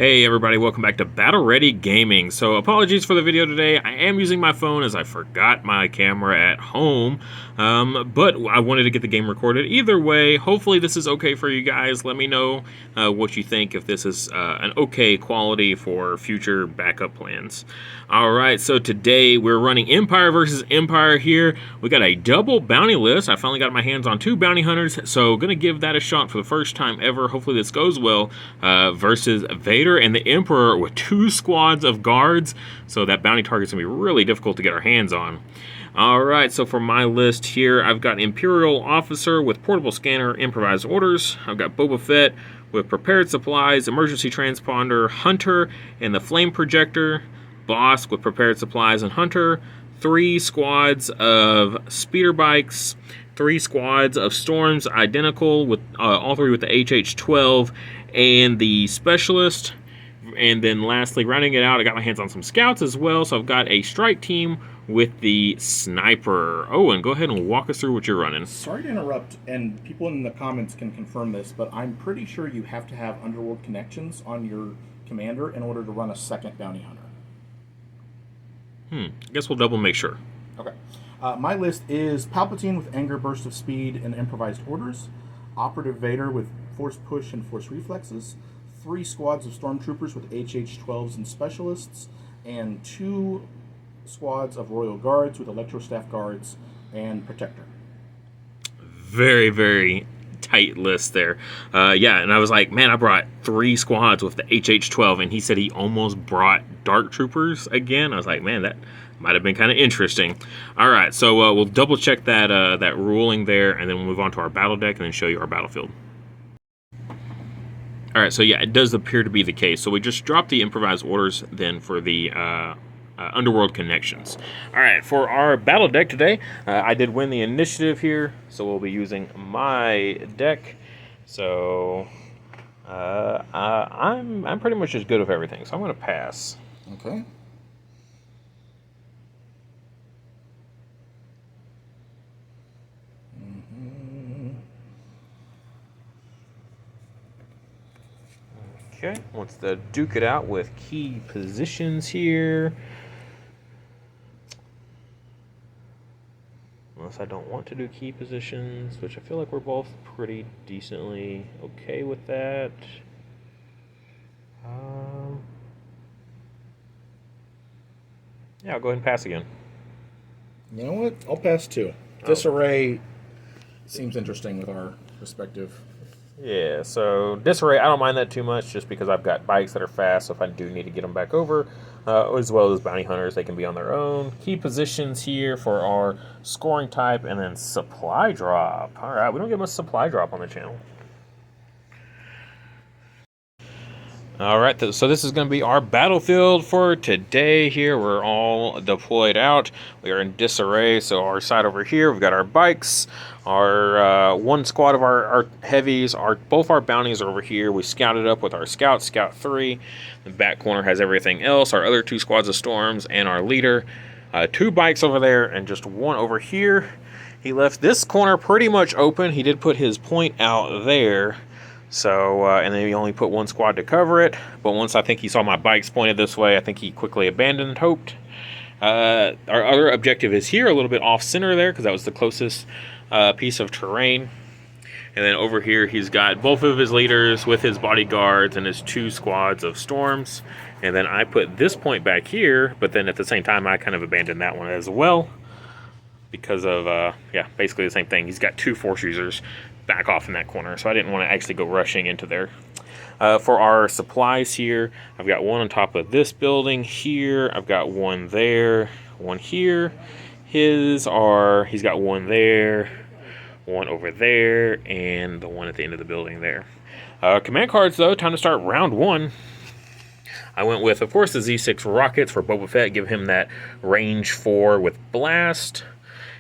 Hey everybody, welcome back to Battle Ready Gaming. So apologies for the video today. I am using my phone as I forgot my camera at home, but I wanted to get the game recorded. Either way, hopefully this is okay for you guys. Let me know what you think, if this is an okay quality for future backup plans. Alright, so today we're running Empire versus Empire here. We got a double bounty list. I finally got my hands on 2 bounty hunters, so gonna give that a shot for the first time ever. Hopefully this goes well, versus Vader and the Emperor with 2 squads of guards, so that bounty target's gonna be really difficult to get our hands on. Alright, so for my list here, I've got Imperial Officer with Portable Scanner, Improvised Orders. I've got Boba Fett with Prepared Supplies, Emergency Transponder, Hunter, and the Flame Projector. Boss with Prepared Supplies and Hunter. 3 squads of speeder bikes. 3 squads of Storms, identical, with all 3 with the HH-12 and the Specialist. And then lastly, rounding it out, I got my hands on some scouts as well. So I've got a strike team with the sniper. Oh, and go ahead and walk us through what you're running. Sorry to interrupt, and people in the comments can confirm this, but I'm pretty sure you have to have underworld connections on your commander in order to run a second bounty hunter. I guess we'll double make sure. Okay. My list is Palpatine with Anger, Burst of Speed, and Improvised Orders. Operative Vader with Force Push and Force Reflexes. 3 squads of Stormtroopers with HH-12s and Specialists. And 2 squads of Royal Guards with Electrostaff Guards and Protector. Very, very tight list there. Yeah, and I was like, man, I brought 3 squads with the HH-12, and he said he almost brought Dark Troopers again. I was like, man, that might have been kind of interesting. All right, so we'll double check that that ruling there, and then we'll move on to our battle deck and then show you our battlefield. All right, so yeah, it does appear to be the case. So we just dropped the Improvised Orders then for the Underworld Connections. All right, for our battle deck today, I did win the initiative here, so we'll be using my deck. So I'm pretty much just good with everything, so I'm going to pass. Okay. Okay, let's duke it out with key positions here. Unless I don't want to do key positions, which I feel like we're both pretty decently okay with that. Yeah, I'll go ahead and pass again. You know what? I'll pass too. Disarray seems interesting with our respective. Yeah, so disarray, I don't mind that too much just because I've got bikes that are fast, so if I do need to get them back over, as well as bounty hunters, they can be on their own. Key positions here for our scoring type, and then supply drop. All right, we don't get much supply drop on the channel. All right, so this is going to be our battlefield for today here. We're all deployed out. We are in disarray, so our side over here, we've got our bikes. Our 1 squad of our heavies, both our bounties are over here. We scouted up with our scouts, Scout 3. The back corner has everything else. Our other 2 squads of Storms and our leader. 2 bikes over there and just 1 over here. He left this corner pretty much open. He did put his point out there. So, and then he only put 1 squad to cover it. But once I think he saw my bikes pointed this way, I think he quickly abandoned hope. Our other objective is here, a little bit off center there, because that was the closest piece of terrain. And then over here, he's got both of his leaders with his bodyguards and his 2 squads of Storms. And then I put this point back here, but then at the same time, I kind of abandoned that one as well. Because of, yeah, basically the same thing. He's got 2 force users back off in that corner, so I didn't want to actually go rushing into there. For our supplies here, I've got 1 on top of this building here. I've got 1 there, 1 here. He's got 1 there, 1 over there, and the 1 at the end of the building there. Command cards, though, time to start round 1. I went with, of course, the Z6 rockets for Boba Fett, give him that range 4 with blast.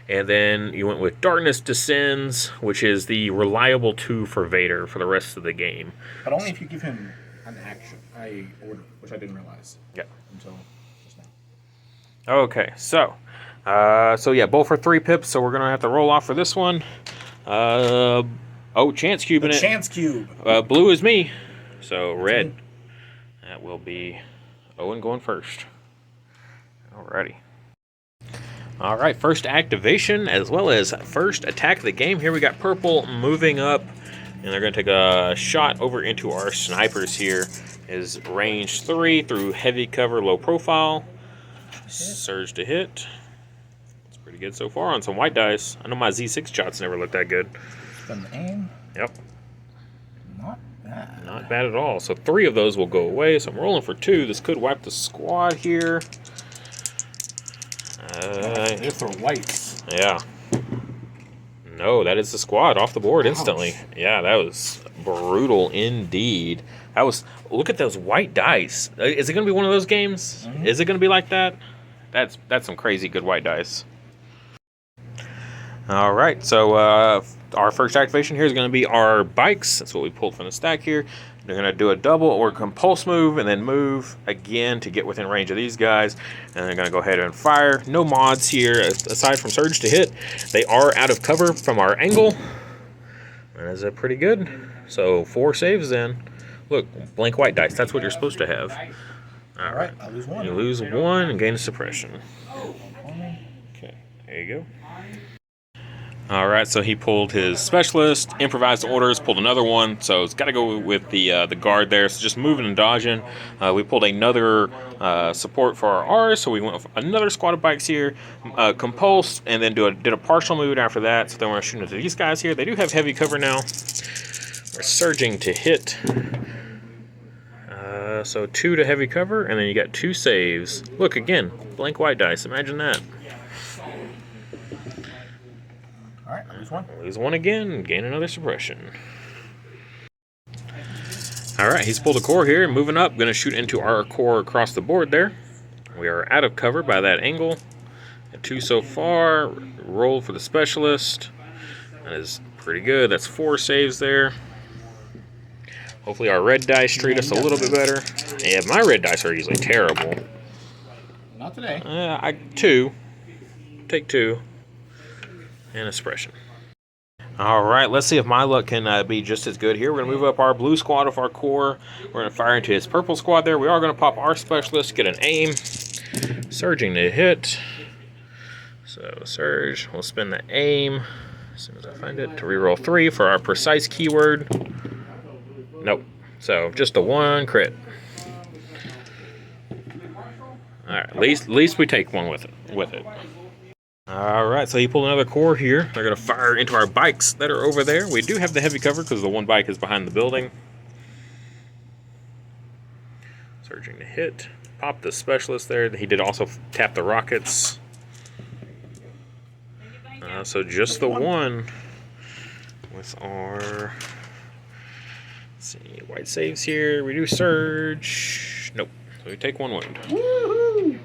And then you went with Darkness Descends, which is the reliable 2 for Vader for the rest of the game. But only if you give him an action, order, which I didn't realize. Yeah. Until just now. Okay, so yeah, both for 3 pips, so we're gonna have to roll off for this one. Chance cube in it. Chance cube. Blue is me, so red. That will be Owen going first. Alrighty. Alright, first activation as well as first attack of the game. Here we got purple moving up, and they're going to take a shot over into our snipers here. Is range 3 through heavy cover, low profile. Surge to hit. It's pretty good so far on some white dice. I know my Z6 shots never looked that good. Spin the aim. Yep. Not bad. Not bad at all. So 3 of those will go away. So I'm rolling for 2. This could wipe the squad here. If they're whites. Yeah. No, that is the squad off the board instantly. Ouch. Yeah, that was brutal indeed. That was. Look at those white dice. Is it going to be one of those games? Mm-hmm. Is it going to be like that? That's some crazy good white dice. All right, so our first activation here is going to be our bikes. That's what we pulled from the stack here. They're going to do a double or compulse move and then move again to get within range of these guys. And they're going to go ahead and fire. No mods here aside from surge to hit. They are out of cover from our angle. That is pretty good. So 4 saves then. Look, blank white dice. That's what you're supposed to have. All right, I lose 1. You lose 1 and gain a suppression. Okay, there you go. All right, so he pulled his specialist, improvised orders, pulled another one. So it's got to go with the guard there. So just moving and dodging. We pulled another support for our R's, so we went with another squad of bikes here, compulse, and then did a partial move after that. So then we're shooting into these guys here. They do have heavy cover now. We're surging to hit. So 2 to heavy cover, and then you got 2 saves. Look again, blank white dice. Imagine that. All right, I lose 1. Lose 1 again, gain another suppression. All right, he's pulled a core here, moving up. Going to shoot into our core across the board there. We are out of cover by that angle. 2 so far. Roll for the specialist. That is pretty good. That's 4 saves there. Hopefully our red dice treat us a little bit better. Yeah, my red dice are usually terrible. Not today. 2. Take 2. And a suppression. All right, let's see if my luck can be just as good here. We're going to move up our blue squad with our core. We're going to fire into his purple squad there. We are going to pop our specialist, get an aim. Surging to hit. So surge, we'll spin the aim as soon as I find it to reroll 3 for our precise keyword. Nope. So just the 1 crit. All right, at least we take 1 with it. All right, so he pulled another core here. They're going to fire into our bikes that are over there. We do have the heavy cover because the 1 bike is behind the building. Surging to hit. Pop the specialist there. He did also tap the rockets. So just the 1 with our... Let's see, white saves here. Reduce surge. Nope. So we take 1 wound. Woohoo!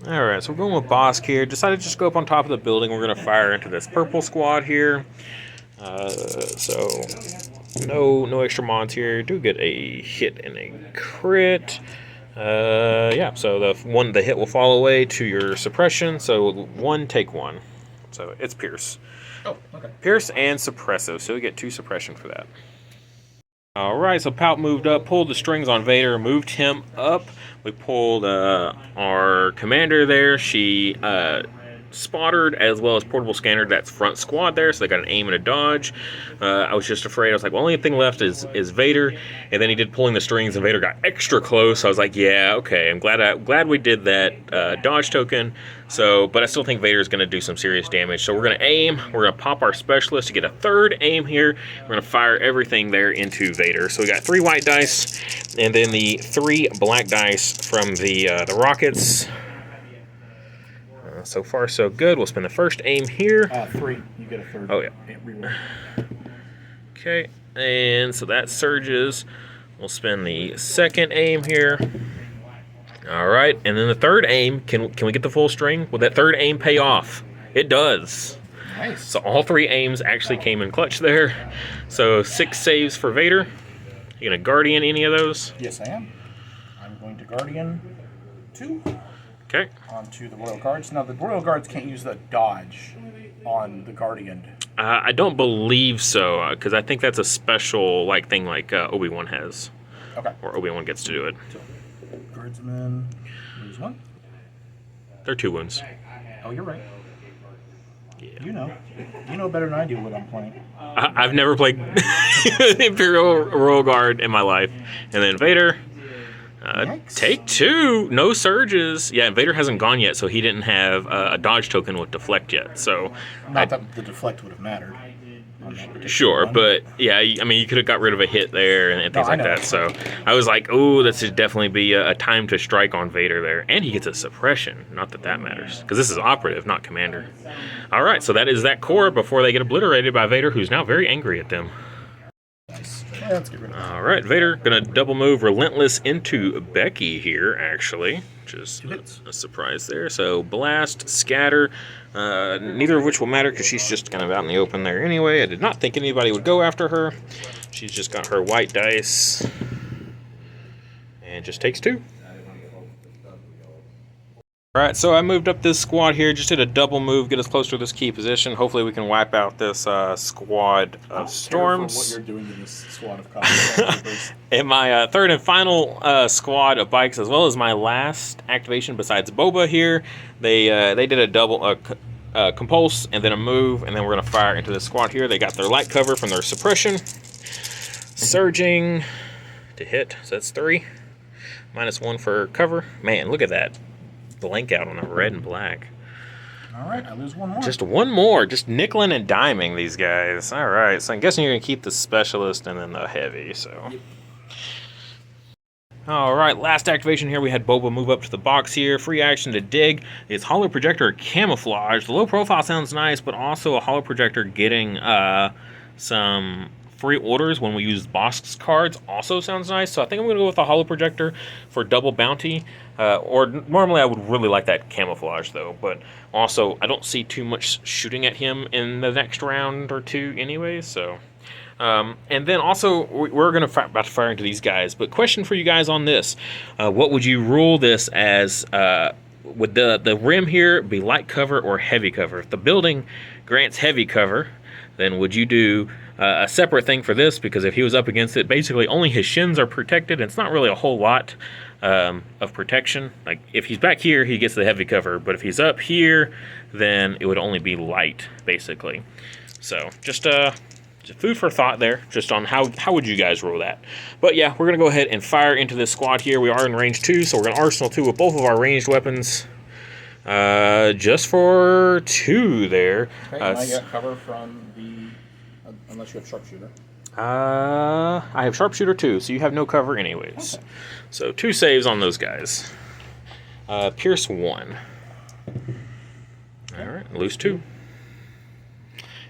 Alright, so we're going with Bosk here. Decided to just go up on top of the building. We're going to fire into this purple squad here. So no extra mods here. Do get a hit and a crit. Yeah, so the hit will fall away to your suppression. So 1, take 1. So it's Pierce. Oh, okay. Pierce and suppressive. So we get 2 suppression for that. Alright, so Pout moved up, pulled the strings on Vader, moved him up. We pulled our commander there. She spotted as well as portable scanner. That's front squad there, so they got an aim and a dodge. I was just afraid. I was like, well, only thing left is Vader. And then he did pulling the strings, and Vader got extra close. I was like, yeah, okay. I'm glad we did that dodge token. So, but I still think Vader's going to do some serious damage. So we're going to aim. We're going to pop our specialist to get a 3rd aim here. We're going to fire everything there into Vader. So we got 3 white dice, and then the 3 black dice from the rockets. So far, so good. We'll spend the first aim here. 3. You get a 3rd. Oh, yeah. Okay, and so that surges. We'll spend the 2nd aim here. All right, and then the 3rd aim. Can we get the full string? Will that 3rd aim pay off? It does. Nice. So all 3 aims actually came in clutch there. So 6 saves for Vader. You gonna Guardian any of those? Yes, I am. I'm going to Guardian 2. Okay. Onto the Royal Guards. Now, the Royal Guards can't use the dodge on the Guardian. I don't believe so, because I think that's a special thing like Obi-Wan has. Okay. Or Obi-Wan gets to do it. So Guardsman. Lose 1. They're 2 wounds. Oh, you're right. Yeah. You know better than I do what I'm playing. I've never played Imperial Royal Guard in my life. And then Vader. Take 2. No surges. Yeah, Vader hasn't gone yet, so he didn't have a dodge token with deflect yet. So Not that the deflect would have mattered. On that particular sure, one. but yeah, I mean, you could have got rid of a hit there and things I like know. that. So I was like, oh, this should definitely be a time to strike on Vader there. And he gets a suppression. Not that that matters, because this is operative, not commander. All right, so that is that core before they get obliterated by Vader, who's now very angry at them. Nice. Yeah, let's get rid of that. All right, Vader gonna double move Relentless into Becky here, actually, which is a surprise there. So blast, scatter, neither of which will matter because she's just kind of out in the open there anyway. I did not think anybody would go after her. She's just got her white dice and just takes 2. All right, so I moved up this squad here, just did a double move, get us close to this key position. Hopefully we can wipe out this squad of storms. What you're doing in this squad of copies. In my third and final squad of bikes, as well as my last activation besides Boba here, they did a double compulse and then a move, and then we're going to fire into this squad here. They got their light cover from their suppression. Surging to hit, so that's 3. -1 for cover. Man, look at that. Blank out on a red and black. All right, I lose 1 more. Just 1 more. Just nickeling and diming these guys. All right, so I'm guessing you're going to keep the specialist and then the heavy, so. Yep. All right, last activation here. We had Boba move up to the box here. Free action to dig. It's Holo Projector Camouflage. The low profile sounds nice, but also a Holo Projector getting some free orders when we use box cards also sounds nice. So I think I'm going to go with a Holo Projector for double bounty. Or normally I would really like that camouflage though, but also I don't see too much shooting at him in the next round or 2 anyway. So, and then also we're going to about to fire into these guys. But question for you guys on this: what would you rule this as? Would the rim here be light cover or heavy cover? If the building grants heavy cover, then would you do a separate thing for this? Because if he was up against it, basically only his shins are protected. And it's not really a whole lot of protection. Like if he's back here, he gets the heavy cover, but if he's up here, then it would only be light, basically. So just food for thought there, just on how would you guys roll that. But yeah, we're gonna go ahead and fire into this squad here. We are in range 2, so we're gonna arsenal 2 with both of our ranged weapons. Just for 2 there. Okay, I got cover from the unless you have sharpshooter. I have sharpshooter 2, so you have no cover anyways. Okay. So 2 saves on those guys. Pierce 1. All right, lose 2.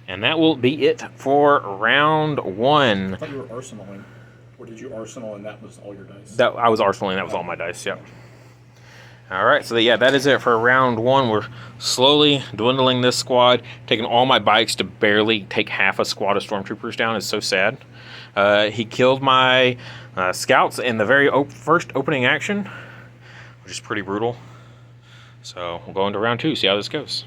And that will be it for round 1. I thought you were arsenaling. Or did you arsenal and that was all your dice? I was arsenaling, that was all my dice, yep. All right, so yeah, that is it for round 1. We're slowly dwindling this squad, taking all my bikes to barely take half a squad of stormtroopers down. It's so sad. He killed my scouts in the very first opening action, which is pretty brutal. So we'll go into round 2, see how this goes.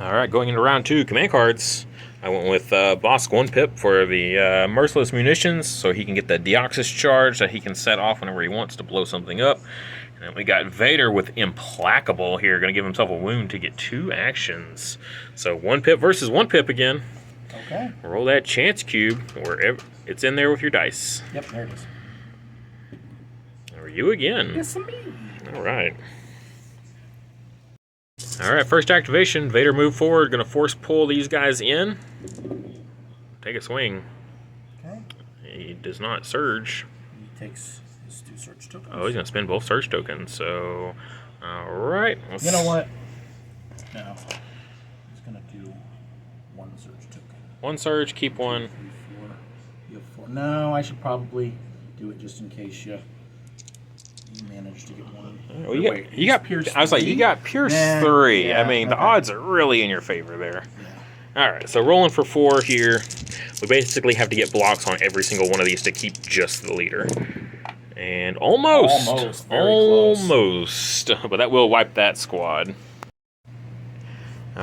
All right, going into round 2, command cards. I went with Bosk 1 Pip for the Merciless Munitions, so he can get the Deoxys charge that he can set off whenever he wants to blow something up. And then we got Vader with Implacable here, going to give himself a wound to get 2 actions. So 1 Pip versus 1 Pip again. Okay. Roll that chance cube wherever it's in there with your dice. Yep, there it is. Or you again. Yes, me. All right. All right, first activation. Vader move forward, going to force pull these guys in. Take a swing. Okay. He does not surge. He takes his 2 surge tokens. Oh, he's going to spend both surge tokens. So, all right. You know what? No. He's going to do 1 surge token. 1 surge, keep 1. 3, 4. You have 4. No, I should probably do it just in case you managed to get 1. Well, you got Pierce. I was like, you got Pierce 3. Yeah, I mean, the odds are really in your favor there. Yeah. All right, so rolling for 4 here. We basically have to get blocks on every single one of these to keep just the leader. And almost. Very close. But that will wipe that squad.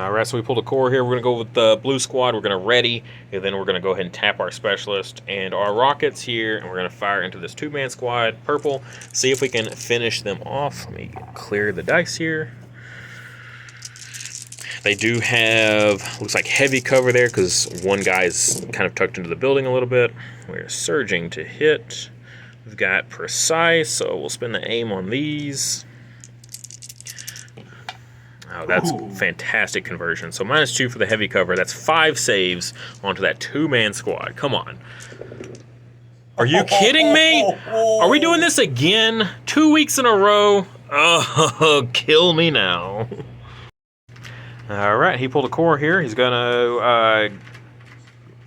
All right, so we pulled a core here. We're going to go with the blue squad. We're going to ready, and then we're going to go ahead and tap our specialist and our rockets here, and we're going to fire into this 2-man squad, purple, see if we can finish them off. Let me clear the dice here. They do have, looks like heavy cover there because one guy's kind of tucked into the building a little bit. We're surging to hit. We've got precise, so we'll spin the aim on these. Oh, that's fantastic conversion. So -2 for the heavy cover. That's 5 saves onto that 2-man squad. Come on. Are you kidding me? Are we doing this again? 2 weeks in a row? Oh, kill me now. All right, he pulled a core here. He's going to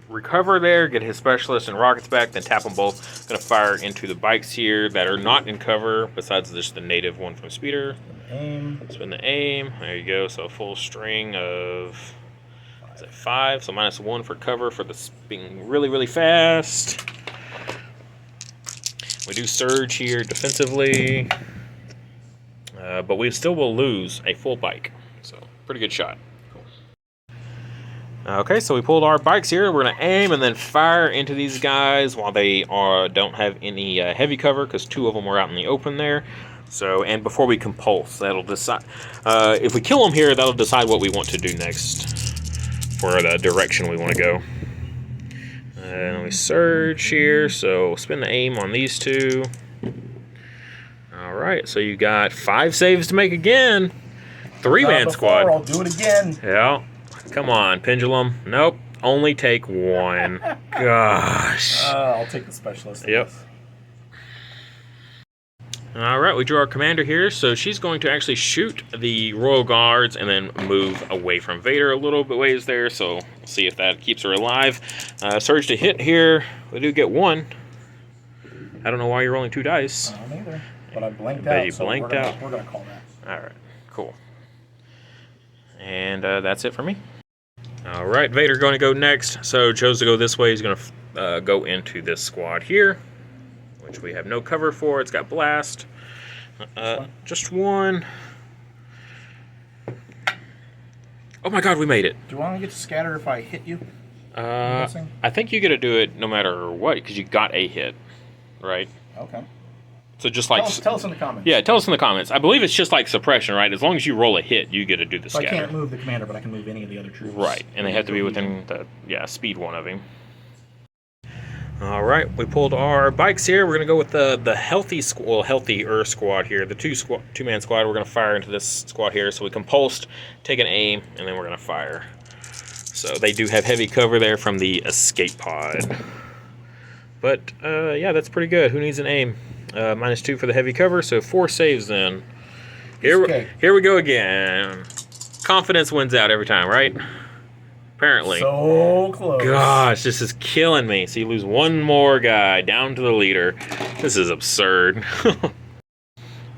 recover there, get his specialist and rockets back, then tap them both. Going to fire into the bikes here that are not in cover, besides just the native one from Speeder. Aim. Spin the aim. There you go. So a full string of 5. So -1 for cover for the being really, really fast. We do surge here defensively, but we still will lose a full bike. So pretty good shot. Okay, so we pulled our bikes here. We're going to aim and then fire into these guys while they don't have any heavy cover, because 2 of them were out in the open there. So, and before we compulse, that'll decide. If we kill them here, that'll decide what we want to do next for the direction we want to go. And we surge here, so spin the aim on these 2. All right, so you got 5 saves to make again. 3-man squad. I'll do it again. Yeah. Come on, pendulum. Nope. Only take 1. Gosh. I'll take the specialist. Yep. All right, we drew our commander here, so she's going to actually shoot the Royal Guards and then move away from Vader a little bit ways there, so we'll see if that keeps her alive. Surge to hit here. We do get 1. I don't know why you're rolling 2 dice. I don't either, but I blanked Bet out, you so blanked out. We're going to call that. All right, cool. And that's it for me. All right, Vader going to go next, so chose to go this way. He's going to go into this squad here, which we have no cover for. It's got blast. Just 1. Oh my god, we made it. Do you want to get to scatter if I hit you? I think you get to do it no matter what, because you got a hit, right? Okay. So just like... Tell us in the comments. Yeah, tell us in the comments. I believe it's just like suppression, right? As long as you roll a hit, you get to do the So scatter. I can't move the commander, but I can move any of the other troops. Right, and they have to be within the speed 1 of him. All right, we pulled our bikes here. We're going to go with the healthier squad here. The 2-man squad, we're going to fire into this squad here. So we compulsed, take an aim, and then we're going to fire. So they do have heavy cover there from the escape pod. But, yeah, that's pretty good. Who needs an aim? -2 for the heavy cover, so 4 saves then. Here we go again. Confidence wins out every time, right? Apparently. So close. Gosh, this is killing me. So you lose 1 more guy down to the leader. This is absurd.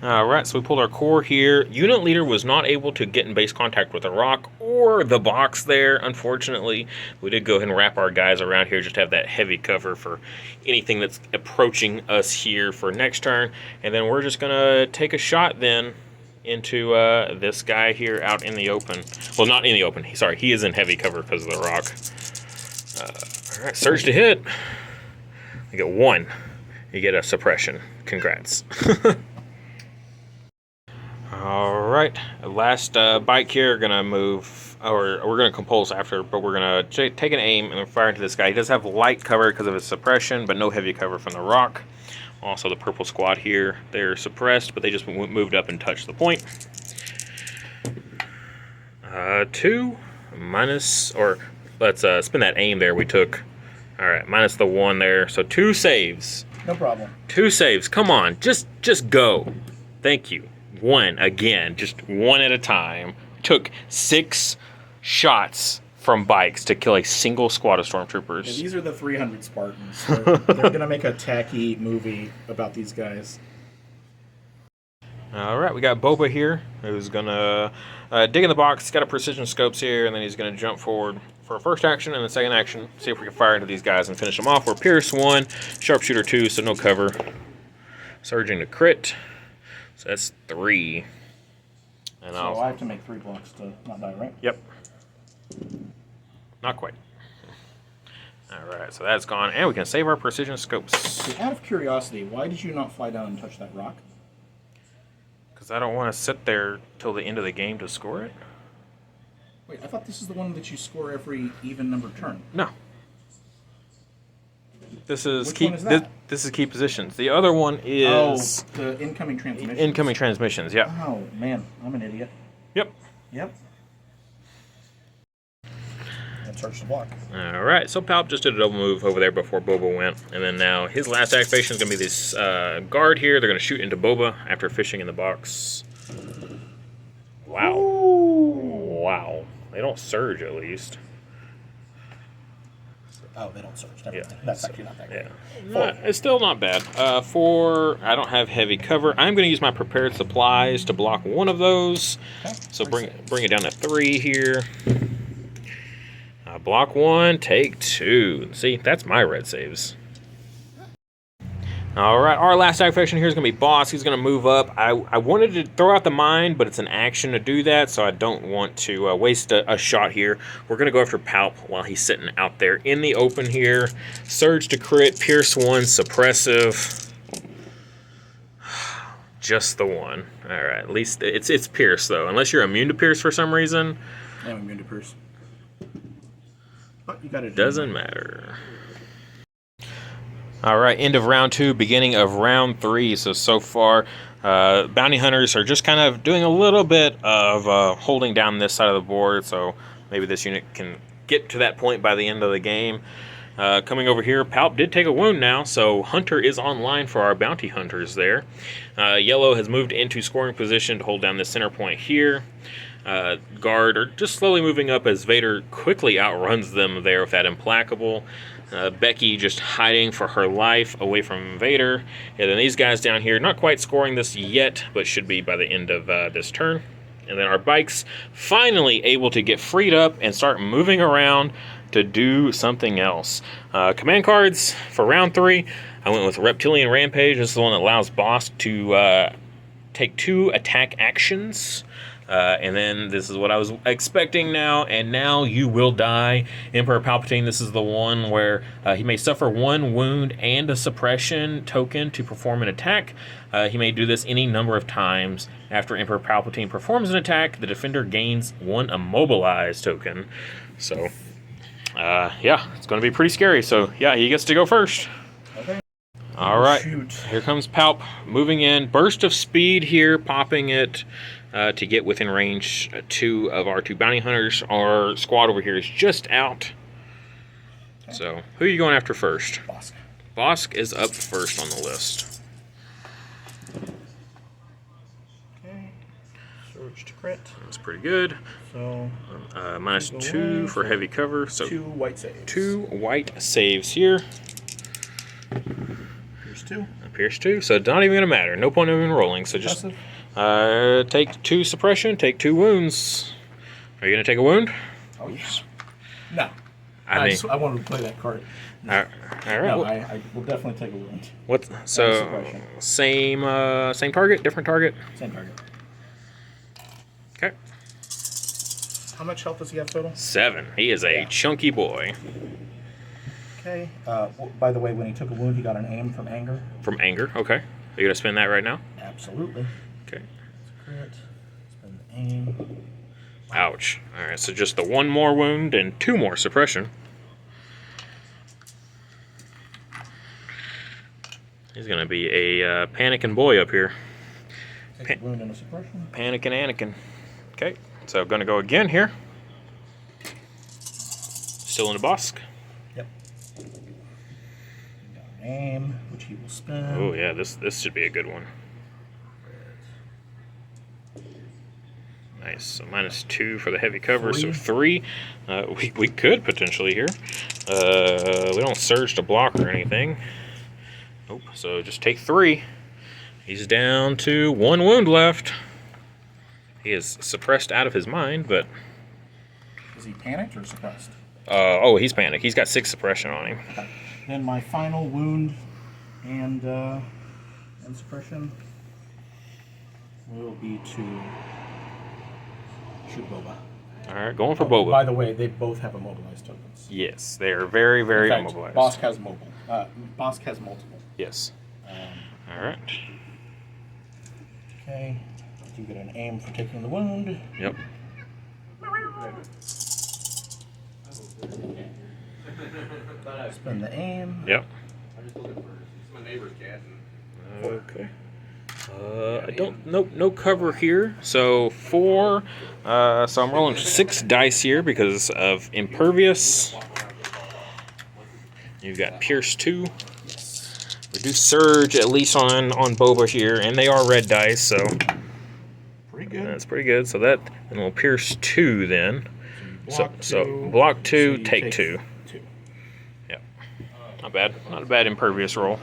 Alright, so we pulled our core here. Unit leader was not able to get in base contact with the rock or the box there, unfortunately. We did go ahead and wrap our guys around here just to have that heavy cover for anything that's approaching us here for next turn. And then we're just going to take a shot then into this guy here out in the open. Well, not in the open. Sorry, he is in heavy cover because of the rock. All right, surge to hit. You get 1. You get a suppression. Congrats. All right, last bike here. Gonna move, or we're gonna compulse after, but we're gonna take an aim and fire into this guy. He does have light cover because of his suppression, but no heavy cover from the rock. Also, the purple squad here, they're suppressed, but they just moved up and touched the point. 2 minus, or let's spin that aim there we took. All right, minus the 1 there, so 2 saves. No problem. 2 saves, come on, just go. Thank you. 1 again, just 1 at a time. Took 6 shots from bikes to kill a single squad of stormtroopers. Yeah, these are the 300 Spartans. They're going to make a tacky movie about these guys. All right, we got Boba here, who's going to dig in the box. He's got a precision scopes here, and then he's going to jump forward for a first action and a second action. See if we can fire into these guys and finish them off. We're Pierce 1, Sharpshooter 2, so no cover. Surging to crit, so that's 3. And so I have to make 3 blocks to not die, right? Yep. Not quite. Alright, so that's gone. And we can save our precision scopes. So out of curiosity, why did you not fly down and touch that rock? Because I don't want to sit there till the end of the game to score it. Wait, I thought this is the one that you score every even numbered turn. No. This is Which key. one is that? This is key positions. The other one is the incoming transmissions. incoming transmissions. Yeah. Oh man, I'm an idiot. Yep. Yep. And search the block. All right. So Palp just did a double move over there before Boba went, and then now his last activation is going to be this guard here. They're going to shoot into Boba after fishing in the box. Wow. Ooh. Wow. They don't surge at least. Oh, they don't surge. Never Yeah. mind. That's actually not that good. Yeah. It's still not bad. I don't have heavy cover. I'm going to use my prepared supplies to block one of those. Okay. So bring it down to 3 here. Block 1, take 2. See, that's my red saves. All right, our last activation here is going to be Boss. He's going to move up. I wanted to throw out the mine, but it's an action to do that, so I don't want to waste a shot here. We're going to go after Palp while he's sitting out there in the open here. Surge to crit, Pierce 1, suppressive. Just the one. All right, at least it's Pierce, though. Unless you're immune to Pierce for some reason. I'm immune to Pierce. But you got it. Doesn't matter. All right, end of round 2, beginning of round 3. So far, bounty hunters are just kind of doing a little bit of holding down this side of the board. So maybe this unit can get to that point by the end of the game. Coming over here, Palp did take a wound now, so Hunter is online for our bounty hunters there. Yellow has moved into scoring position to hold down the center point here. Guard are just slowly moving up as Vader quickly outruns them there with that implacable. Becky just hiding for her life away from Vader. And then these guys down here, not quite scoring this yet, but should be by the end of this turn. And then our bikes finally able to get freed up and start moving around to do something else. Command cards for round 3. I went with Reptilian Rampage. This is the one that allows Boss to take 2 attack actions. And then this is what I was expecting now, and now you will die. Emperor Palpatine, this is the one where he may suffer 1 wound and a suppression token to perform an attack. He may do this any number of times. After Emperor Palpatine performs an attack, the defender gains 1 immobilized token. So, yeah, it's going to be pretty scary. So, yeah, he gets to go first. Okay. All right, Shoot. Here comes Palp moving in. Burst of speed here, popping it. To get within range 2 of our 2 bounty hunters. Our squad over here is just out. Okay. So, who are you going after first? Bosk. Bosk is up first on the list. Okay. Surge to crit. That's pretty good. So, minus 2 for heavy cover. So 2 white saves. 2 white saves here. Here's 2. Pierce 2. So, it's not even going to matter. No point in even rolling. So, just take 2 suppression, take 2 wounds. Are you going to take a wound? Oh, yes. No. I mean, I wanted to play that card. All right. No, I will definitely take a wound. What? So same target, different target. Same target. Okay. How much health does he have total? 7. He is a chunky boy. Okay. By the way, when he took a wound, he got an aim from anger. From anger. Okay. Are you gonna spend that right now? Absolutely. Okay. Crit. Spend the aim. Ouch. All right. So just the 1 more wound and 2 more suppression. He's gonna be a panicking boy up here. Take a wound and a suppression. Panicking Anakin. Okay. So gonna go again here. Still in the Bosk. Yep. Got an aim, which he will spend. Oh yeah, this should be a good one. Nice. So minus 2 for the heavy cover. 3. So 3. We could potentially here. We don't surge to block or anything. Nope. So just take 3. He's down to 1 wound left. He is suppressed out of his mind, but... Is he panicked or suppressed? Oh, he's panicked. He's got 6 suppression on him. Okay. Then my final wound and suppression will be to shoot Boba. All right, going for Oh, Boba. by the way, they both have immobilized tokens. Yes, they are very, very In fact, immobilized. Bosk has mobile. Bosk has multiple. Yes. All right. Okay. You get an aim for taking the wound. Yep. Spin the aim. Yep. It's my neighbor's cat. Okay. I don't. Nope. No cover here. So 4. So I'm rolling 6 dice here because of impervious. You've got Pierce 2. Reduce Surge at least on Boba here, and they are red dice, so Pretty good. that's pretty good. So that, and we'll Pierce 2 then. So block 2, so take 2. Yep. Not bad. Not a bad impervious roll.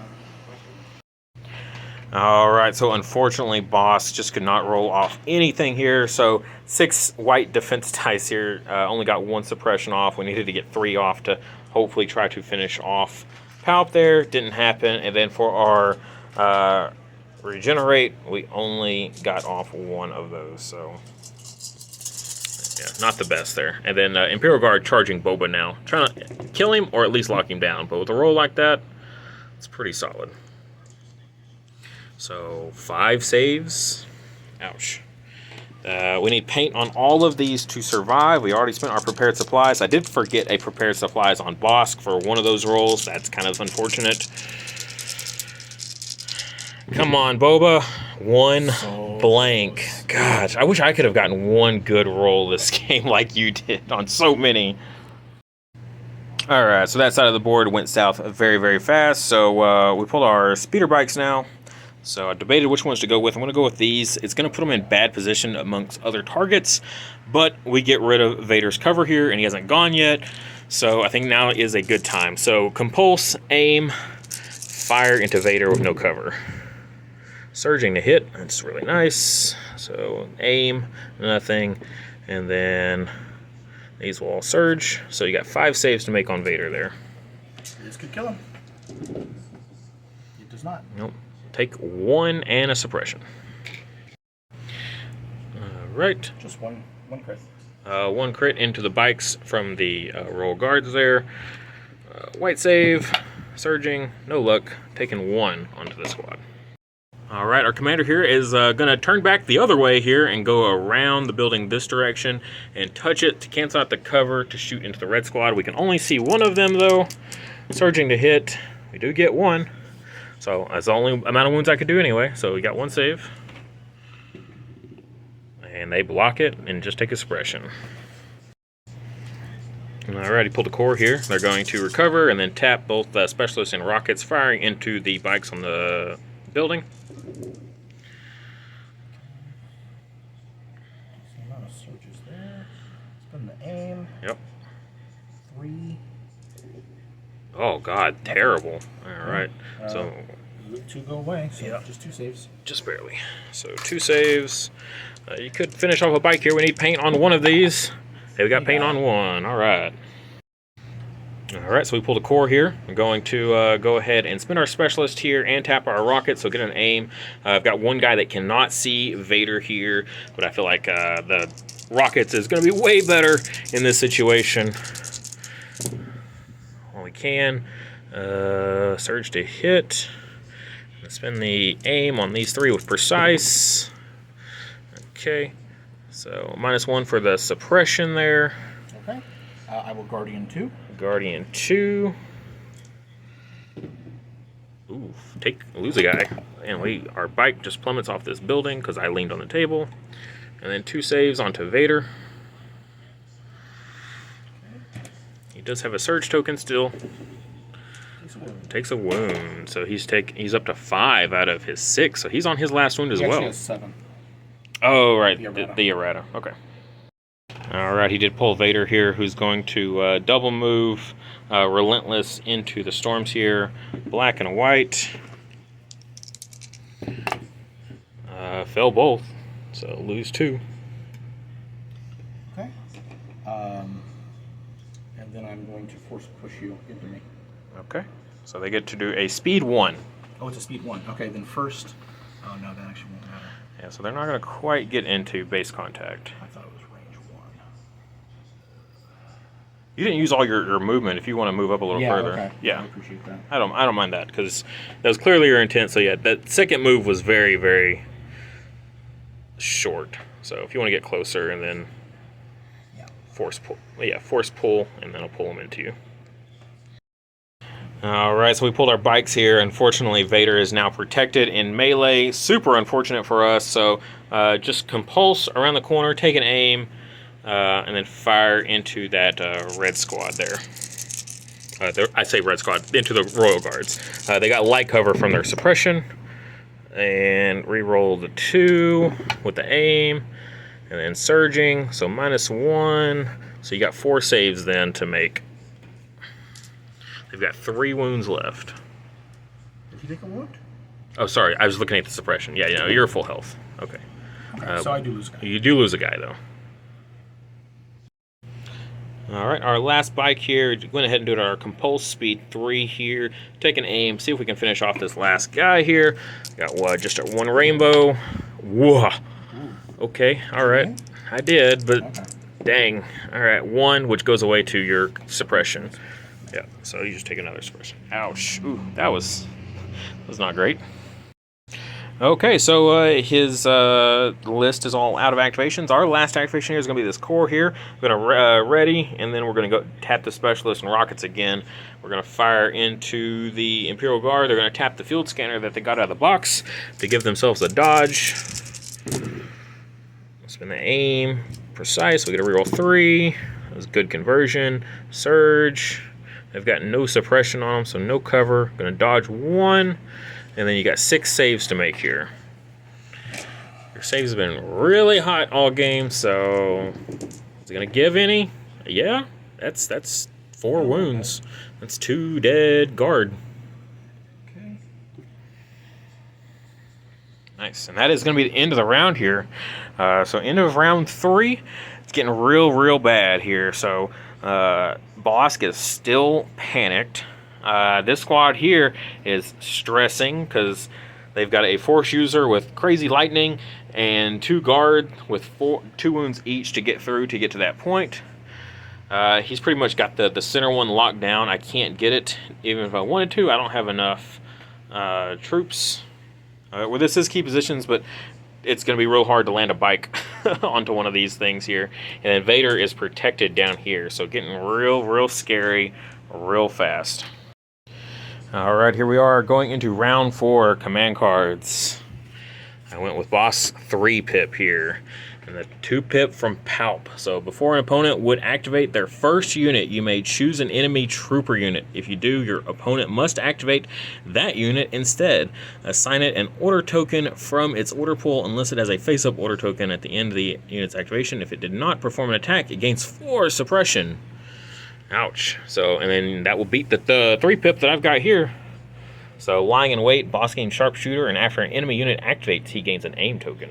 Alright, so unfortunately Boss just could not roll off anything here. So 6 white defense dice here. Only got 1 suppression off. We needed to get 3 off to hopefully try to finish off Palp there. Didn't happen. And then for our regenerate, we only got off 1 of those. So yeah, not the best there. And then Imperial Guard charging Boba now. Trying to kill him or at least lock him down. But with a roll like that, it's pretty solid. So 5 saves. Ouch. We need paint on all of these to survive. We already spent our prepared supplies. I did forget a prepared supplies on Bosk for one of those rolls. That's kind of unfortunate. Come on, Boba. 1 blank. Gosh, I wish I could have gotten 1 good roll this game like you did on so many. Alright, so that side of the board went south very, very fast. So we pulled our speeder bikes now. So I debated which ones to go with. I'm going to go with these. It's going to put them in bad position amongst other targets, but we get rid of Vader's cover here, and he hasn't gone yet. So I think now is a good time. So compulse, aim, fire into Vader with no cover. Surging to hit. That's really nice. So aim, nothing, and then these will all surge. So you got 5 saves to make on Vader there. This could kill him. It does not. Nope. Take 1 and a suppression. Alright. Just one crit. 1 crit into the bikes from the roll guards there. White save. Surging. No luck. Taking 1 onto the squad. Alright, our commander here is going to turn back the other way here and go around the building this direction and touch it to cancel out the cover to shoot into the red squad. We can only see 1 of them though. Surging to hit. We do get 1. So that's the only amount of wounds I could do anyway. So we got 1 save. And they block it and just take a suppression. Alright, he pulled a core here. They're going to recover and then tap both specialists and rockets firing into the bikes on the building. Amount of surges there. Spin the aim. Yep. 3. Oh god, terrible. Alright, so 2 go away, so yeah. just 2 saves. just barely. So 2 saves. You could finish off a bike here. We need paint on 1 of these. Hey, we got paint on 1. Alright. Alright, so we pulled a core here. I'm going to go ahead and spin our specialist here and tap our rocket, so get an aim. I've got 1 guy that cannot see Vader here, but I feel like the rockets is going to be way better in this situation. All we can. Surge to hit. Spin the aim on these 3 with precise. Okay. So -1 for the suppression there. Okay. I will Guardian 2. Guardian 2. Ooh, lose a guy. And our bike just plummets off this building because I leaned on the table. And then 2 saves onto Vader. He does have a surge token still. Takes a wound. So he's up to 5 out of his 6. So he's on his last wound as He well. actually has 7. Oh, right. The errata. The errata. Okay. All right. He did pull Vader here, who's going to double move Relentless into the storms here. Black and white. Fell both. So lose 2. Okay. And then I'm going to force push you into me. Okay. So they get to do a speed 1. Oh, it's a speed 1. Okay, then first. Oh, no, that actually won't matter. Yeah, so they're not going to quite get into base contact. I thought it was range 1. You didn't use all your movement. If you want to move up a little further, Okay. yeah, I appreciate that. I don't mind that because that was clearly your intent. So yeah, that second move was very very short. So if you want to get closer and then force pull, force pull, and then I'll pull them into you. All right, so we pulled our bikes here. Unfortunately, Vader is now protected in melee. Super unfortunate for us. So just compulse around the corner, take an aim, and then fire into that red squad there. I say red squad, into the Royal Guards. They got light cover from their suppression. And re-roll the 2 with the aim. And then surging, so -1. So you got 4 saves then to make. They've got 3 wounds left. Did you take a wound? Oh, sorry, I was looking at the suppression. Yeah, you're full health. Okay. So I do lose a guy. You do lose a guy, though. All right, our last bike here. Went ahead and do our compulse speed 3 here. Take an aim, see if we can finish off this last guy here. Got what? Just a 1 rainbow. Whoa. Okay, all right. I did, but dang. All right, 1, which goes away to your suppression. Yeah, so you just take another suppression. Ouch. Ooh, that was not great. Okay, so his list is all out of activations. Our last activation here is going to be this core here. We're going to ready, and then we're going to go tap the specialist and rockets again. We're going to fire into the Imperial Guard. They're going to tap the field scanner that they got out of the box to give themselves a dodge. Spin the aim. Precise. We get a reroll 3. That was good conversion. Surge. They've got no suppression on them, so no cover. Going to dodge 1. And then you got 6 saves to make here. Your saves have been really hot all game, so is it gonna give any? Yeah, that's 4 wounds. That's 2 dead guard. Okay. Nice, and that is gonna be the end of the round here. So end of round 3. It's getting real bad here. So Bosk is still panicked. This squad here is stressing because they've got a force user with crazy lightning and 2 guard with 2 wounds each to get through to get to that point. He's pretty much got the center one locked down. I can't get it even if I wanted to. I don't have enough troops. Well, this is key positions, but it's going to be real hard to land a bike onto one of these things here. And then Vader is protected down here, so getting real scary real fast. All right, here we are going into round 4 command cards. I went with Boss 3 pip here and the 2 pip from Palp. So before an opponent would activate their first unit, you may choose an enemy trooper unit. If you do, your opponent must activate that unit instead. Assign it an order token from its order pool unless it has a face-up order token at the end of the unit's activation. If it did not perform an attack, it gains 4 suppression. Ouch. So, and then that will beat the 3 pip that I've got here. So, lying in wait, boss gains sharpshooter, and after an enemy unit activates, he gains an aim token.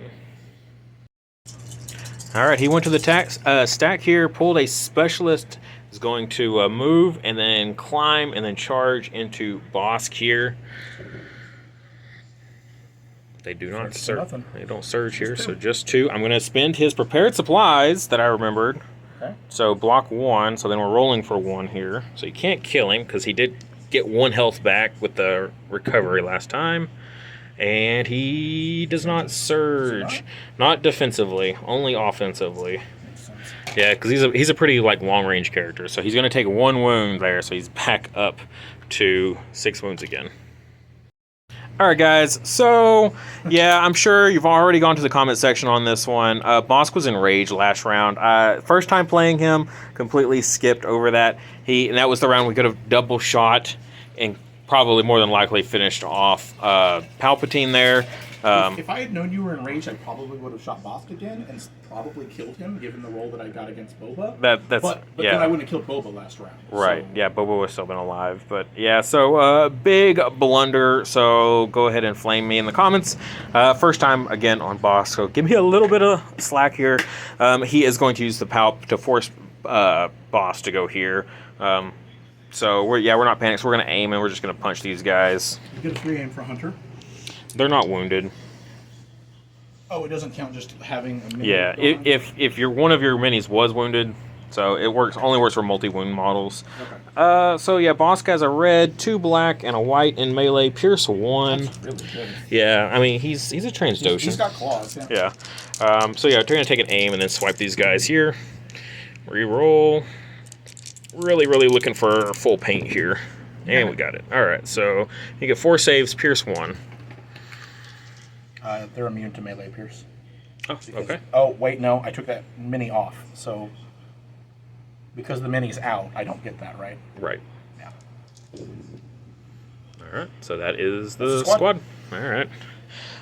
Alright, he went to the stack here, pulled a specialist, is going to move, and then climb, and then charge into Bosk here. They do not surge. They don't surge here, so just 2. I'm going to spend his prepared supplies that I remembered. Okay. So block 1, so then we're rolling for 1 here. So you can't kill him because he did get 1 health back with the recovery last time. And he does not surge. Not defensively, only offensively. Yeah, because he's a pretty long range character. So he's going to take 1 wound there, so he's back up to 6 wounds again. Alright guys, so yeah, I'm sure you've already gone to the comment section on this one. Bosk was enraged last round. First time playing him, completely skipped over that. And that was the round we could have double shot and probably more than likely finished off Palpatine there. If I had known you were enraged, I probably would have shot Bosk again and probably killed him, given the roll that I got against Boba. But yeah. Then I wouldn't have killed Boba last round. Right, so. Yeah, Boba would still been alive. But yeah, so big blunder, so go ahead and flame me in the comments. First time, again, on Bosk, so give me a little bit of slack here. He is going to use the Palp to force Boss to go here. So we're not panicked, so we're going to aim and we're just going to punch these guys. You get a 3 aim for Hunter. They're not wounded. Oh, it doesn't count just having a mini. Yeah, if one of your minis was wounded, So it only works for multi-wound models. Okay. So yeah, Bosk has a red, 2 black, and a white in melee. Pierce 1. That's really good. Yeah, I mean he's a Transdoshan. He's got claws. Yeah. Yeah. So yeah, we're gonna take an aim and then swipe these guys here. Reroll. Really looking for full paint here. And we got it. Alright, so you get 4 saves, Pierce 1. They're immune to melee pierce. Oh, okay. Oh, wait, no. I took that mini off. So, because the mini's out, I don't get that, right? Right. Yeah. Alright, so that is the That's the squad. Alright.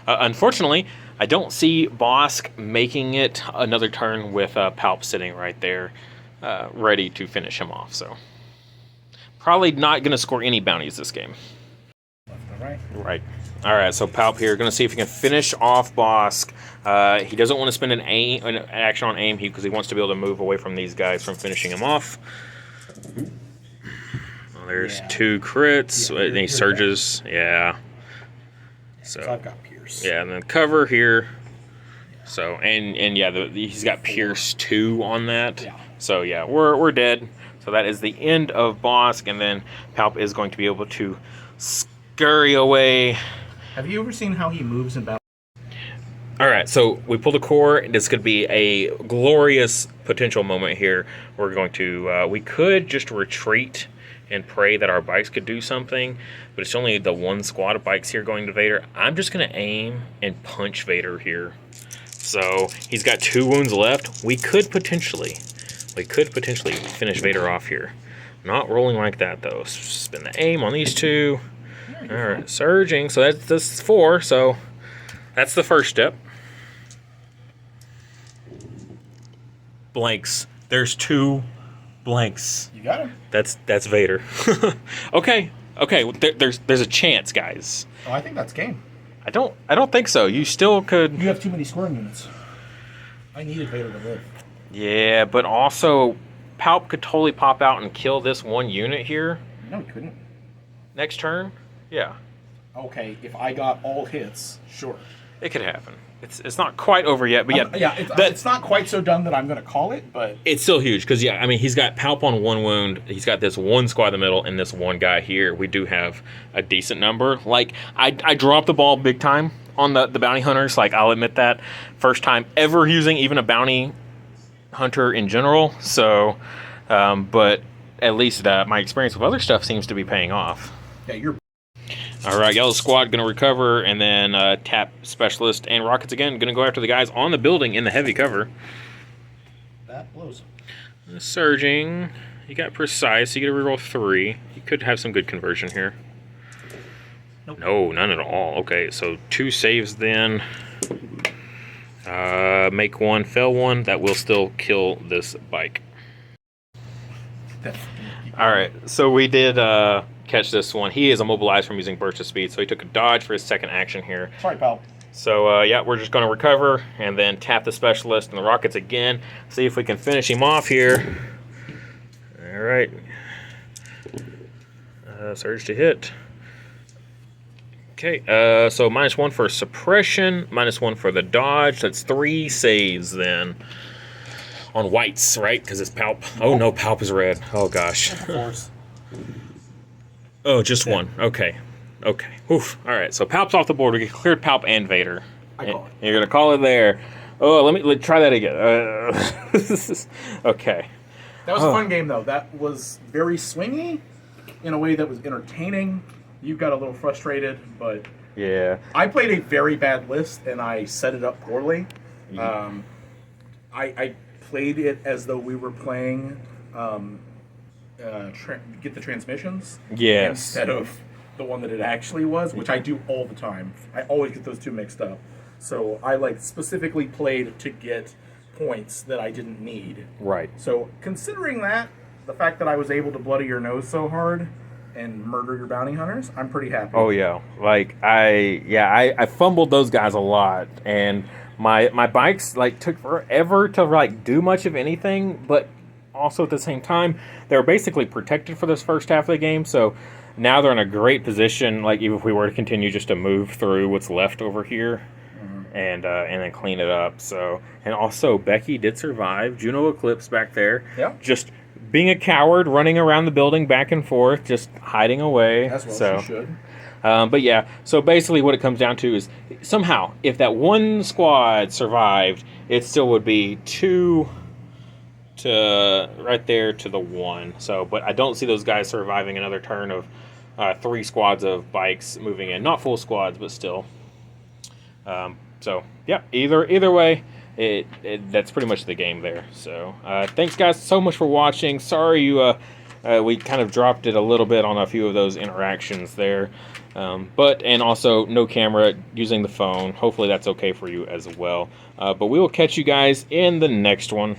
Unfortunately, I don't see Bosk making it another turn with Palp sitting right there, ready to finish him off. So, probably not going to score any bounties this game. Left and right. Right. Alright, so Palp here, going to see if he can finish off Bosk. He doesn't want to spend an action on aim because he wants to be able to move away from these guys from finishing him off. Well, there's 2 crits, and he surges. Yeah. So I've got pierce. Yeah, and then cover here. So and yeah, he's got Pierce 2 on that. Yeah. So yeah, we're dead. So that is the end of Bosk, and then Palp is going to be able to scurry away. Have you ever seen how he moves in battle? All right, so we pulled a core. This could be a glorious potential moment here. We're going to we could just retreat and pray that our bikes could do something, but it's only the 1 squad of bikes here going to Vader. I'm just going to aim and punch Vader here. So he's got 2 wounds left. We could potentially finish Vader off here. Not rolling like that, though. Spin the aim on these 2. All right, surging. So that's 4, so that's the first step. Blanks. There's 2 blanks. You got him. That's Vader. Okay. There's a chance, guys. Oh, I think that's game. I don't think so. You still could. You have too many scoring units. I needed Vader to live. Yeah, but also Palp could totally pop out and kill this 1 unit here No, he couldn't. next turn. Yeah, Okay, if I got all hits, sure. it could happen. It's not quite over yet, but yeah, It's not quite so done that I'm going to call it, but it's still huge because yeah, I mean he's got Palp on 1 wound. He's got this 1 squad in the middle and this 1 guy here. We do have a decent number. Like I dropped the ball big time on the bounty hunters. Like I'll admit that, first time ever using even a bounty hunter in general. So, but at least my experience with other stuff seems to be paying off. yeah, you're. All right, yellow squad going to recover and then tap specialist and rockets again. Going to go after the guys on the building in the heavy cover. That blows. Surging. You got precise. You get a reroll 3. You could have some good conversion here. Nope. No, none at all. Okay, so 2 saves then. Make 1, fail 1. That will still kill this bike. All right, so we did catch this one. He is immobilized from using burst of speed, so he took a dodge for his second action here. Sorry, pal. So yeah, we're just going to recover and then tap the specialist and the rockets again. See if we can finish him off here. All right. Surge to hit. Okay, so -1 for suppression, -1 for the dodge. That's 3 saves then. On whites, right? Because it's Palp. Oh no, Palp is red. Oh gosh. Of course. Oh, just 1. Okay. Oof. All right, so Palp's off the board. We cleared Palp and Vader. I call it. You're going to call it there. Oh, let's try that again. Okay. That was a fun game, though. That was very swingy in a way that was entertaining. You got a little frustrated, but Yeah. I played a very bad list, and I set it up poorly. I played it as though we were playing Get the Transmissions Yes. instead of the one that it actually was, which I do all the time. I always get those 2 mixed up. So I specifically played to get points that I didn't need. Right. So considering that, the fact that I was able to bloody your nose so hard and murder your bounty hunters, I'm pretty happy. Oh yeah. Like I fumbled those guys a lot, and my bikes took forever to do much of anything, but also at the same time they were basically protected for this first half of the game. So now they're in a great position. Even if we were to continue just to move through what's left over here, and then clean it up. So, and also Becky did survive. Juno Eclipse back there, Yeah. just being a coward, running around the building back and forth, just hiding away. As well So, she should. but yeah, so basically what it comes down to is somehow if that one squad survived, it still would be 2 to right there to the 1. So, but I don't see those guys surviving another turn of 3 squads of bikes moving in. Not full squads, but still. So yeah, either way, that's pretty much the game there. So thanks guys so much for watching. Sorry we kind of dropped it a little bit on a few of those interactions there, and also no camera, using the phone. Hopefully that's okay for you as well. But we will catch you guys in the next one.